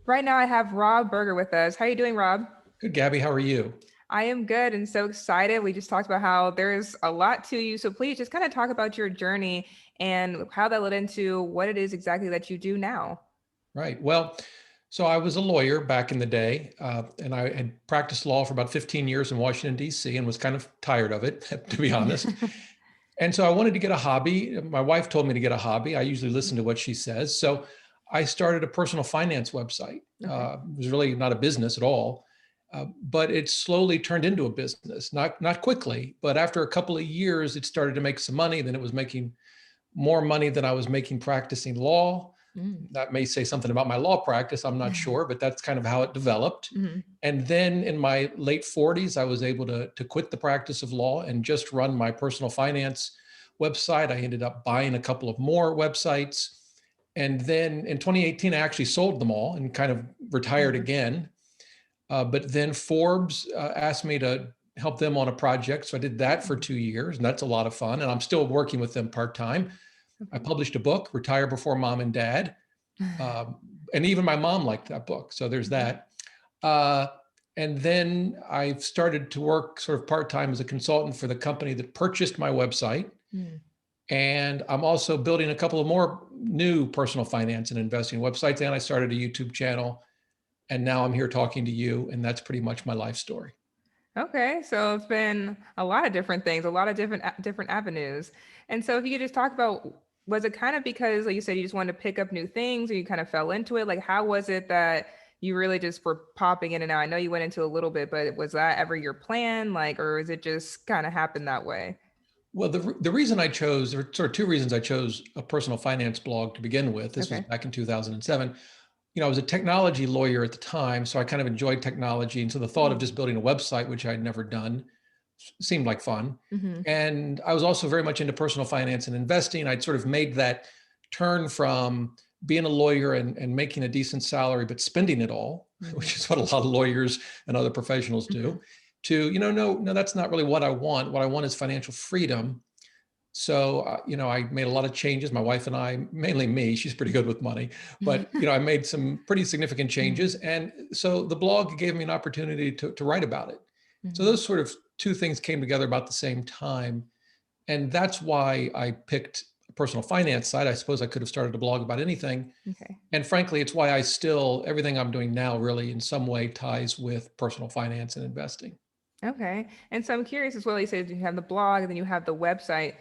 Right now I have Rob Berger with us. How are you doing, Rob? Good, Gabby. How are you? I am good and so excited. We just talked about how there's a lot to you. So please just kind of talk about your journey and how that led into what it is exactly that you do now. Right. Well, so I was a lawyer back in the day, and I had practiced law for about 15 years in Washington, D.C., and was kind of tired of it, to be honest. And so I wanted to get a hobby. My wife told me to get a hobby. I usually listen to what she says. So I started a personal finance website. Okay. It was really not a business at all, but it slowly turned into a business. Not quickly, but after a couple of years, it started to make some money. Then it was making more money than I was making practicing law. Mm. That may say something about my law practice. I'm not sure, but that's kind of how it developed. Mhm. And then in my late 40s, I was able to quit the practice of law and just run my personal finance website. I ended up buying a couple of more websites. And then in 2018, I actually sold them all and kind of retired Mhm. again. But then Forbes asked me to help them on a project. So I did that for 2 years, and that's a lot of fun. And I'm still working with them part time. I Okay. published a book, Retire Before Mom and Dad. Um, and even my mom liked that book. So there's Mhm. that. Uh, and then I started to work sort of part time as a consultant for the company that purchased my website. Mm. And I'm also building a couple of more new personal finance and investing websites. And I started a YouTube channel. And now I'm here talking to you. And that's pretty much my life story. Okay, so it's been a lot of different things, a lot of different avenues. And so if you could just talk about, was it kind of because, like you said, you just wanted to pick up new things or you kind of fell into it? Like, how was it that you really just were popping in and out? I know you went into a little bit, but was that ever your plan? Like, or is it just kind of happened that way? Well, the reason I chose, or sort of two reasons I chose a personal finance blog to begin with, this was Okay. back in 2007. I was a technology lawyer at the time, so I kind of enjoyed technology. And so the thought of Mm. just building a website, which I'd never done, seemed like fun. Mm-hmm. And I was also very much into personal finance and investing. I'd sort of made that turn from being a lawyer and making a decent salary, but spending it all, Mm-hmm. which is what a lot of lawyers and other professionals Mm-hmm. do, to, no, that's not really what I want. What I want is financial freedom. So, I made a lot of changes. My wife and I, mainly me, she's pretty good with money, but, I made some pretty significant Mm-hmm. changes. And so the blog gave me an opportunity to write about it. So Mm-hmm. those sort of two things came together about the same time. And that's why I picked a personal finance side. I suppose I could have started a blog about anything. Okay. And frankly, it's why everything I'm doing now really in some way ties with personal finance and investing. Okay. And so I'm curious as well. You said you have the blog and then you have the websites.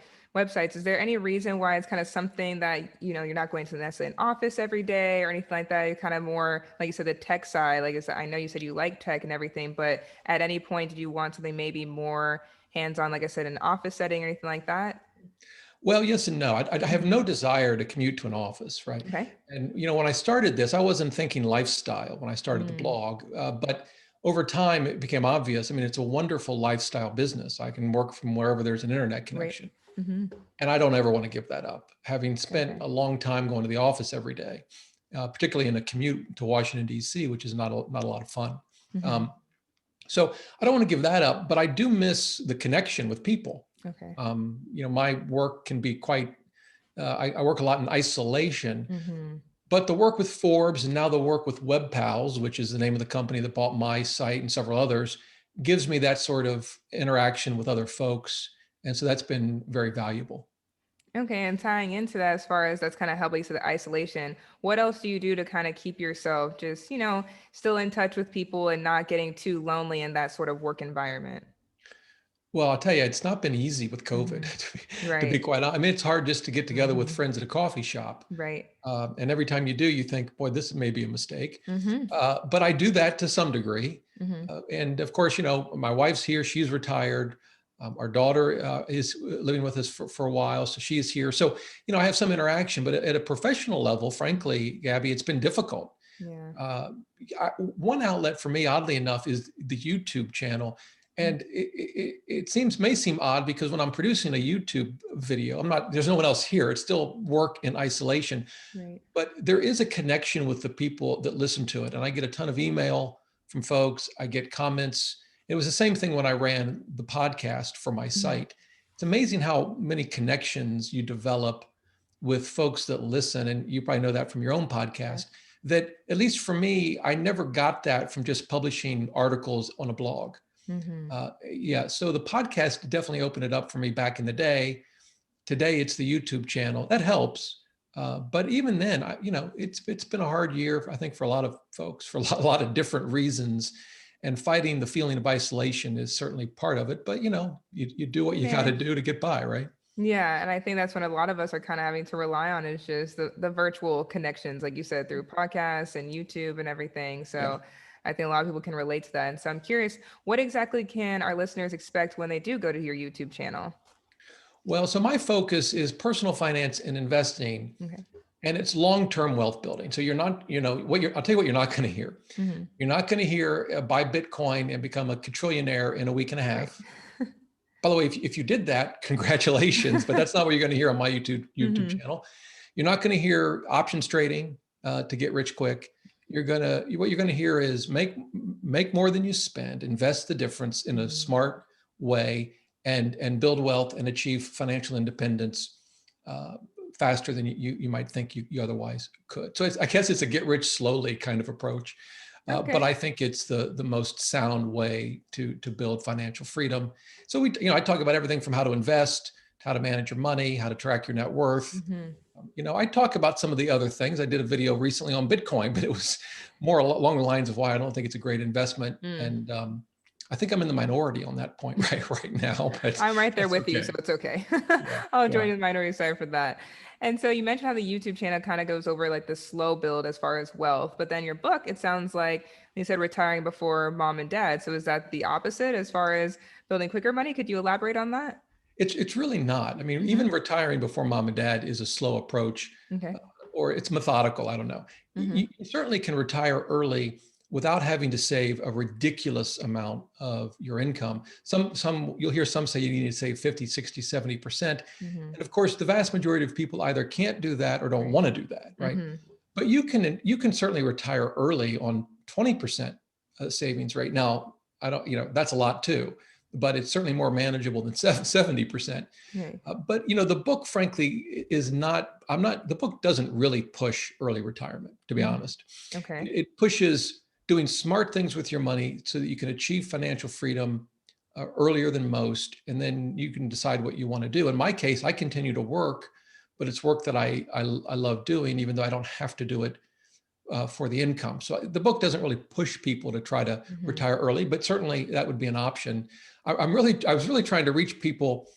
Is there any reason why it's kind of something that, you're not going to necessarily an office every day or anything like that? You're kind of more, like you said, the tech side. Like I know you said you like tech and everything, but at any point did you want something maybe more hands-on, like I said, an office setting or anything like that? Well, yes and no. I have Mhm. no desire to commute to an office, right? Okay. And when I started this, I wasn't thinking lifestyle when I started the Mm. blog, but over time it became obvious. I mean, it's a wonderful lifestyle business. I can work from wherever there's an internet Right. connection, Hmm. and I don't ever want to give that up. Having spent Okay. a long time going to the office every day, particularly in a commute to Washington D.C., which is not a lot of fun. Hmm. Um, so I don't want to give that up, but I do miss the connection with people. Okay. My work can be quite I work a lot in isolation, Hmm. but the work with Forbes and now the work with WebPals, which is the name of the company that bought my site and several others, gives me that sort of interaction with other folks. And so that's been very valuable. Okay, and tying into that, as far as that's kind of helping to the isolation, what else do you do to kind of keep yourself just, still in touch with people and not getting too lonely in that sort of work environment? Well, I'll tell you, it's not been easy with COVID, Hmm. to be Right. quite honest. I mean, it's hard just to get together with Hmm. friends at a coffee shop. Right. And every time you do, you think, boy, this may be a mistake. Hmm. But I do that to some degree. Hmm. And of course, my wife's here, she's retired. Our daughter is living with us for a while, so she's here. So, I have some interaction, but at a professional level, frankly, Gabby, it's been difficult. Yeah. Uh, One outlet for me, oddly enough, is the YouTube channel. And it may seem odd because when I'm producing a YouTube video, there's no one else here. It's still work in isolation, Right. but there is a connection with the people that listen to it. And I get a ton of email from folks. I get comments. It was the same thing when I ran the podcast for my Hmm. site. It's amazing how many connections you develop with folks that listen. And you probably know that from your own Yeah. podcast. that, at least for me, I never got that from just publishing articles on a blog. Mm-hmm. Yeah, so the podcast definitely opened it up for me back in the day. Today, it's the YouTube channel. That helps. But even then, it's been a hard year, I think, for a lot of folks, for a lot of different reasons. And fighting the feeling of isolation is certainly part of it. But, you do what you got to Yeah. do to get by, right? Yeah, and I think that's when a lot of us are kind of having to rely on is just the virtual connections, like you said, through podcasts and YouTube and everything. Yeah. So I think a lot of people can relate to that. And so I'm curious, what exactly can our listeners expect when they do go to your YouTube channel? Well, so my focus is personal finance and investing, Okay. and it's long-term wealth building. So you're not, I'll tell you what you're not going to hear. Mm-hmm. You're not going to hear buy Bitcoin and become a quadrillionaire in a week and a Right. half. By the way, if you did that, congratulations, but that's not what you're going to hear on my YouTube Mm-hmm. channel. You're not going to hear options trading to get rich quick. What you're going to hear is make more than you spend, invest the difference in a smart way, and build wealth and achieve financial independence faster than you might think you otherwise could. So I guess it's a get rich slowly kind of approach. But Okay. I think it's the most sound way to build financial freedom. So I talk about everything from how to invest, how to manage your money, how to track your net worth. Mm-hmm. I talk about some of the other things. I did a video recently on Bitcoin, but it was more along the lines of why I don't think it's a great investment. And I think I'm in the minority on that point right now. But I'm right there that's with you, okay. so it's okay. Yeah, I'll yeah. join the minority side for that. And so you mentioned how the YouTube channel kind of goes over like the slow build as far as wealth, but then your book, it sounds like you said retiring before mom and dad. So is that the opposite as far as building quicker money? Could you elaborate on that? It's really not. I mean, even Mm-hmm. retiring before mom and dad is a slow approach, Okay. or it's methodical. I don't know. Mm-hmm. You certainly can retire early without having to save a ridiculous amount of your income. Some you'll hear some say you need to save 50, 60, 70%. Mm-hmm. And of course, the vast majority of people either can't do that or don't Right. want to do that, right? Mm-hmm. But you can certainly retire early on 20% savings rate. Now, I don't, that's a lot too, but it's certainly more manageable than 70%. Right. But the book, frankly, is not. The book doesn't really push early retirement, to be Mm-hmm. honest. Okay. It pushes doing smart things with your money so that you can achieve financial freedom earlier than most, and then you can decide what you want to do. In my case, I continue to work, but it's work that I love doing, even though I don't have to do it for the income. So the book doesn't really push people to try to Mm-hmm. retire early, but certainly that would be an option. I was really trying to reach people,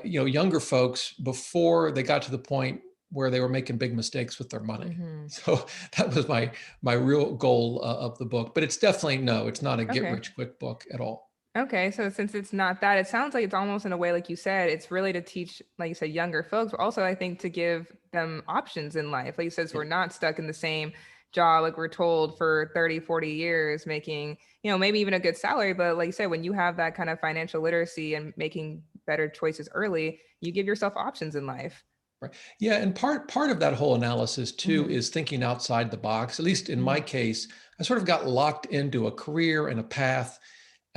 younger folks, before they got to the point where they were making big mistakes with their money. Mm-hmm. So that was my real goal of the book. But it's definitely it's not a get Okay. rich quick book at all. Okay, so since it's not that, it sounds like it's almost in a way, like you said, it's really to teach, like you said, younger folks, but also I think to give them options in life. Like you said, so we're not stuck in the same job, like we're told for 30, 40 years, making, maybe even a good salary. But like you said, when you have that kind of financial literacy and making better choices early, you give yourself options in life. Right. Yeah, and part of that whole analysis too Mm-hmm. is thinking outside the box. At least in my Mm-hmm. case, I sort of got locked into a career and a path.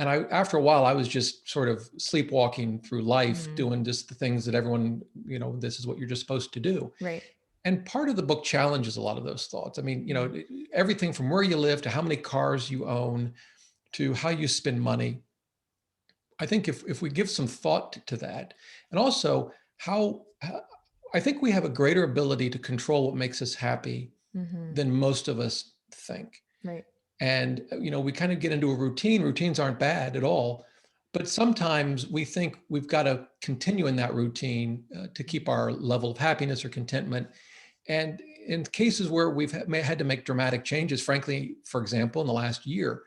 And after a while, I was just sort of sleepwalking through life, Mm-hmm. doing just the things that everyone, this is what you're just supposed to do. Right. And part of the book challenges a lot of those thoughts. I mean, everything from where you live to how many cars you own to how you spend money. I think if we give some thought to that, and also how I think we have a greater ability to control what makes us happy Mm-hmm. than most of us think. Right. And we kind of get into a routine. Routines aren't bad at all, but sometimes we think we've got to continue in that routine to keep our level of happiness or contentment. And in cases where we've had to make dramatic changes, frankly, for example, in the last year,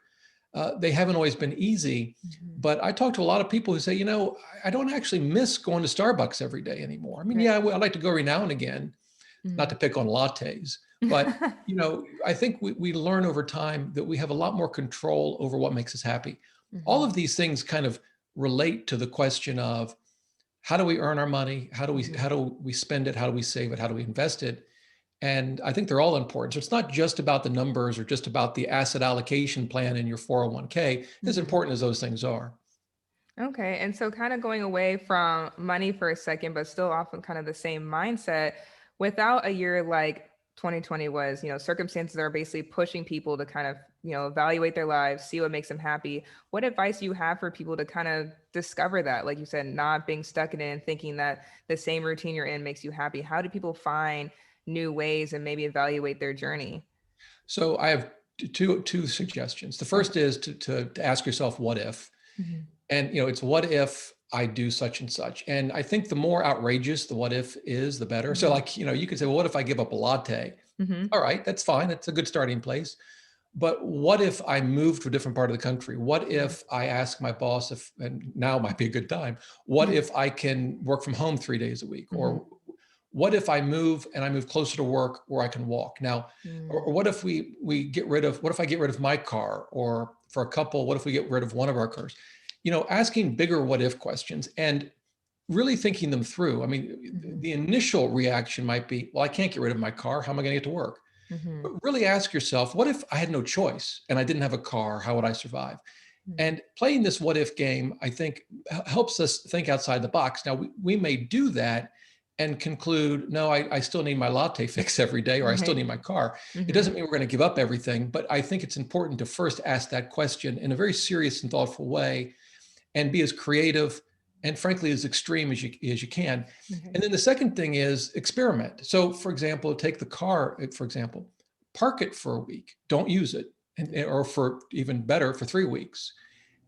they haven't always been easy. Mm-hmm. But I talk to a lot of people who say, I don't actually miss going to Starbucks every day anymore. I mean, Right. yeah, I'd like to go every now and again, not to pick on lattes, but I think we learn over time that we have a lot more control over what makes us happy. All Mm-hmm. of these things kind of relate to the question of how do we earn our money? How do we spend it? How do we save it? How do we invest it? And I think they're all important. So it's not just about the numbers or just about the asset allocation plan in your 401k, as Mm-hmm. important as those things are. Okay. And so kind of going away from money for a second, but still often kind of the same mindset, without a year like 2020 was, circumstances are basically pushing people to kind of, evaluate their lives, see what makes them happy. What advice do you have for people to kind of discover that, like you said, not being stuck in it and thinking that the same routine you're in makes you happy? How do people find new ways and maybe evaluate their journey? So I have two suggestions. The Okay. first is to ask yourself, what if? Mhm. And it's what if I do such and such. And I think the more outrageous the what if is, the better. So Mhm. like, you could say, well, what if I give up a latte? Mhm. All right, that's fine. That's a good starting place. But what if I moved to a different part of the country? What Mhm. if I ask my boss if, and now might be a good time, what if I can work from home 3 days a week? Mhm. Or what if I move and I move closer to work where I can walk? Now, Mhm. or what if we get rid of, what if I get rid of my car? Or for a couple, what if we get rid of one of our cars? Asking bigger what if questions and really thinking them through. I mean, Mhm. the initial reaction might be, well, I can't get rid of my car. How am I going to get to work? Mhm. But really ask yourself, what if I had no choice and I didn't have a car? How would I survive? Mhm. And playing this what if game, I think, helps us think outside the box. Now, we may do that and conclude, no, I still need my latte fix every day, or I still Right. need my car. It Mhm. doesn't mean we're going to give up everything, but I think it's important to first ask that question in a very serious and thoughtful way and be as creative and frankly as extreme as you can. Okay. And then the second thing is experiment. So for example, take the car, for example, park it for a week, don't use it, or for even better, for 3 weeks,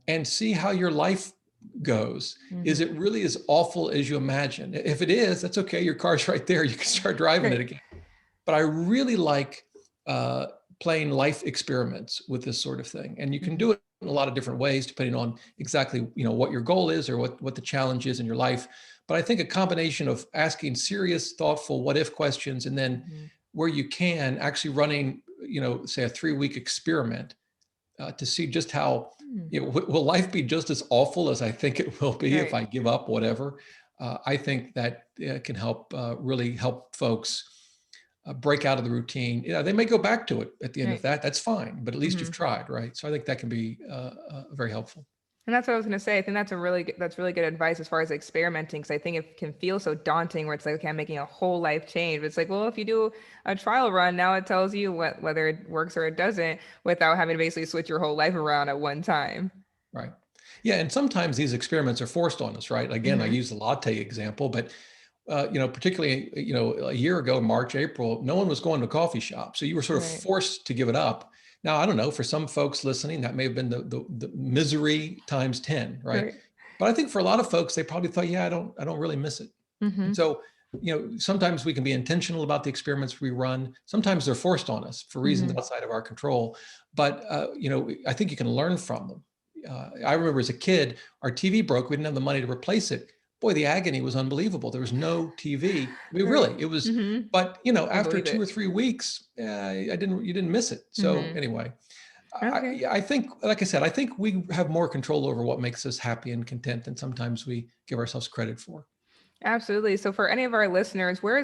and see how your life goes. Is Mhm. it really as awful as you imagine? If it is, that's okay. Your car's right there. You can start driving it Right. again. But I really like uh, playing life experiments with this sort of thing, and you can Mhm. do it in a lot of different ways depending on exactly what your goal is or what the challenge is in your life. But I think a combination of asking serious, thoughtful, what if questions, and then Mhm. where you can actually running, say a 3-week experiment to see just how Mm. will life be just as awful as I think it will be if Right. I give up whatever. I think that can help really help folks break out of the routine. They may go back to it at the end of Right. that. That's fine, but at least you've Mhm. tried, right? So I think that can be very helpful. And that's what I was gonna say. I think that's really good advice as far as experimenting, because I think it can feel so daunting where it's like, okay, I'm making a whole life change. But it's like, well, if you do a trial run, now it tells you whether it works or it doesn't, without having to basically switch your whole life around at one time. Right. Yeah, and sometimes these experiments are forced on us, right? Again, I Hmm. use the latte example, but particularly, a year ago, March, April, no one was going to coffee shop. So you were sort of Right. forced to give it up. Now, I don't know, for some folks listening, that may have been the misery times 10, right? Right. But I think for a lot of folks, they probably thought, yeah, I don't really miss it. And Hmm. so, sometimes we can be intentional about the experiments we run. Sometimes they're forced on us for reasons Hmm. outside of our control. But, I think you can learn from them. I remember as a kid, our TV broke. We didn't have the money to replace it. Boy, the agony was unbelievable. There was no TV. I mean, Right. really, it was. Hmm. But I after believe two it. or 3 weeks, you didn't miss it. So Hmm. anyway, Okay. I think, like I said, I think we have more control over what makes us happy and content than sometimes we give ourselves credit for. Absolutely. So for any of our listeners, where are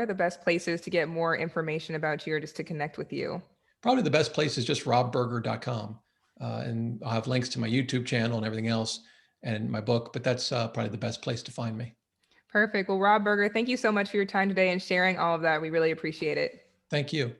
the best places to get more information about you or just to connect with you? Probably the best place is just robberger.com. And I'll have links to my YouTube channel and everything else and my book, but that's probably the best place to find me. Perfect. Well, Rob Berger, thank you so much for your time today and sharing all of that. We really appreciate it. Thank you.